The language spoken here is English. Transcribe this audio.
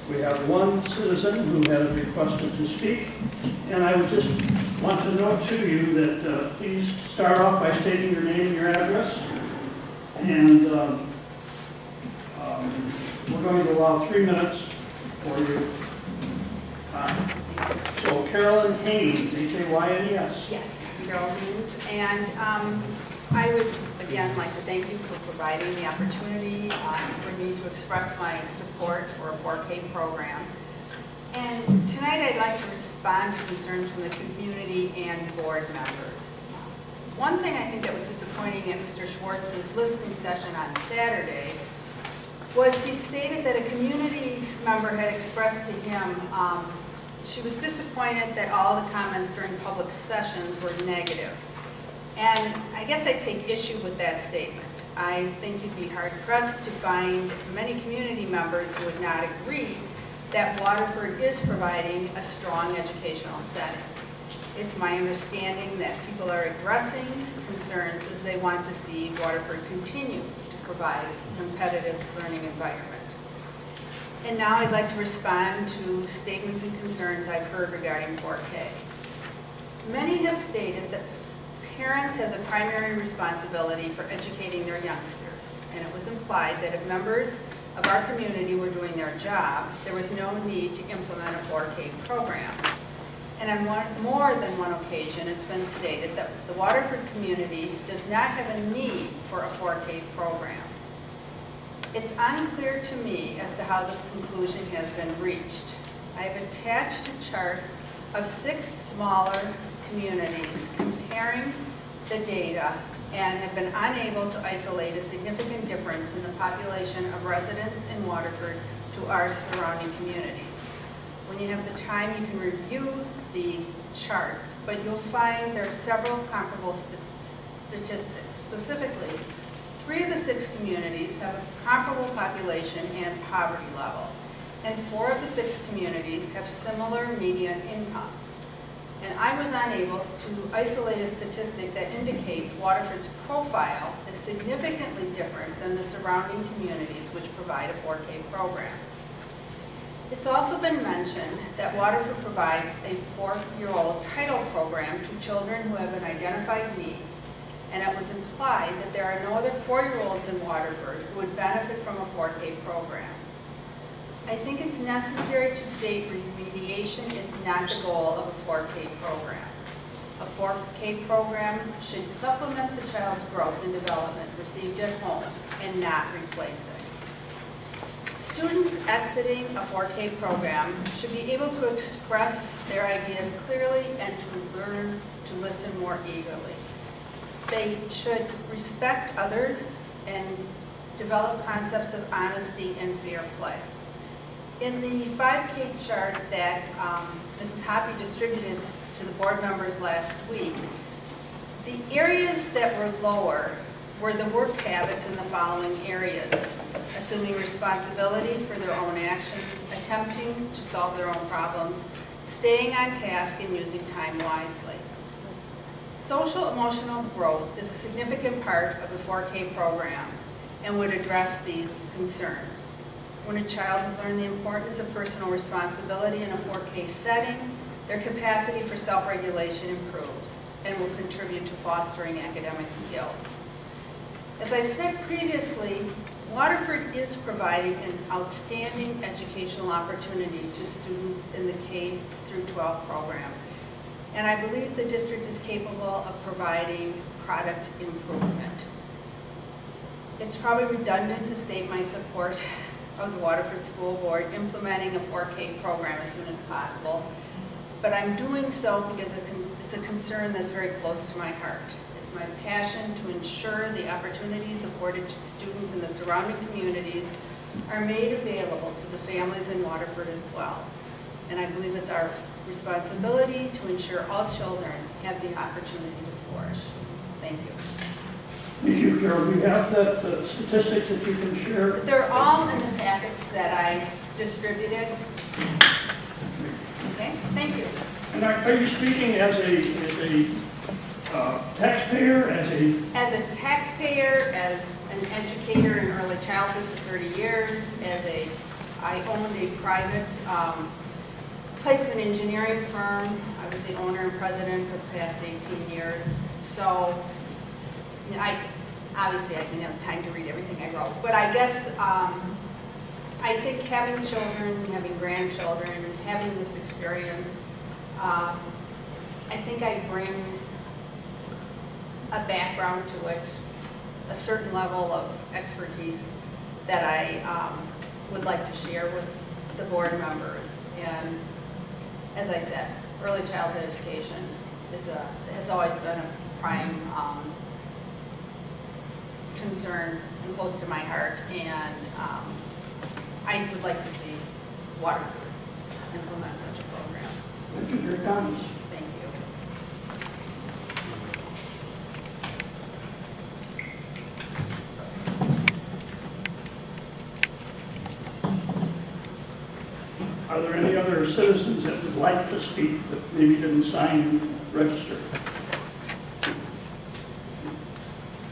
We have one citizen who has requested to speak, and I would just want to note to you that please start off by stating your name and your address. And we're going to allow 3 minutes for your time. So Carolyn Haynes, Haynes. Yes, Carol Haynes. And I would, again, like to thank you for providing the opportunity for me to express my support for a 4K program. And tonight I'd like to respond to concerns from the community and board members. One thing I think that was disappointing at Mr. Schwartz's listening session on Saturday was he stated that a community member had expressed to him she was disappointed that all the comments during public sessions were negative. And I guess I take issue with that statement. I think you'd be hard-pressed to find many community members who would not agree that Waterford is providing a strong educational setting. It's my understanding that people are addressing concerns as they want to see Waterford continue to provide a competitive learning environment. And now I'd like to respond to statements and concerns I've heard regarding 4K. Many have stated that parents have the primary responsibility for educating their youngsters, and it was implied that if members of our community were doing their job, there was no need to implement a 4K program. And on more than one occasion, it's been stated that the Waterford community does not have a need for a 4K program. It's unclear to me as to how this conclusion has been reached. I've attached a chart of 6 smaller communities comparing the data and have been unable to isolate a significant difference in the population of residents in Waterford to our surrounding communities. When you have the time, you can review the charts, but you'll find there are several comparable statistics. Specifically, 3 of the 6 communities have a comparable population and poverty level, and 4 of the 6 communities have similar median incomes. And I was unable to isolate a statistic that indicates Waterford's profile is significantly different than the surrounding communities which provide a 4K program. It's also been mentioned that Waterford provides a 4-year-old title program to children who have an identified need, and it was implied that there are no other 4-year-olds in Waterford who would benefit from a 4K program. I think it's necessary to state remediation is not the goal of a 4K program. A 4K program should supplement the child's growth and development received at home and not replace it. Students exiting a 4K program should be able to express their ideas clearly and to learn to listen more eagerly. They should respect others and develop concepts of honesty and fair play. In the 5K chart that Mrs. Hoppy distributed to the board members last week, the areas that were lower were the work habits in the following areas: assuming responsibility for their own actions, attempting to solve their own problems, staying on task, and using time wisely. Social emotional growth is a significant part of the 4K program and would address these concerns. When a child has learned the importance of personal responsibility in a 4K setting, their capacity for self-regulation improves and will contribute to fostering academic skills. As I've said previously, Waterford is providing an outstanding educational opportunity to students in the K through 12 program. And I believe the district is capable of providing product improvement. It's probably redundant to state my support of the Waterford School Board implementing a 4K program as soon as possible, but I'm doing so because it's a concern that's very close to my heart. It's my passion to ensure the opportunities afforded to students in the surrounding communities are made available to the families in Waterford as well. And I believe it's our responsibility to ensure all children have the opportunity to flourish. Thank you. Thank you, Carol. Do you have the statistics that you can share? They're all in the packets that I distributed. Okay, thank you. And are you speaking as a taxpayer, as a taxpayer, as an educator in early childhood for 30 years, as a I owned a private placement engineering firm. I was the owner and president for the past 18 years. So obviously I didn't have time to read everything I wrote, but I guess I think having children, having grandchildren, having this experience, I think I bring a background to it, a certain level of expertise that I would like to share with the board members. And as I said, early childhood education has always been a prime concern and close to my heart. And I would like to see Waterford implement such a program. Thank you for your comments. Thank you. Are there any other citizens that would like to speak but maybe didn't sign and register?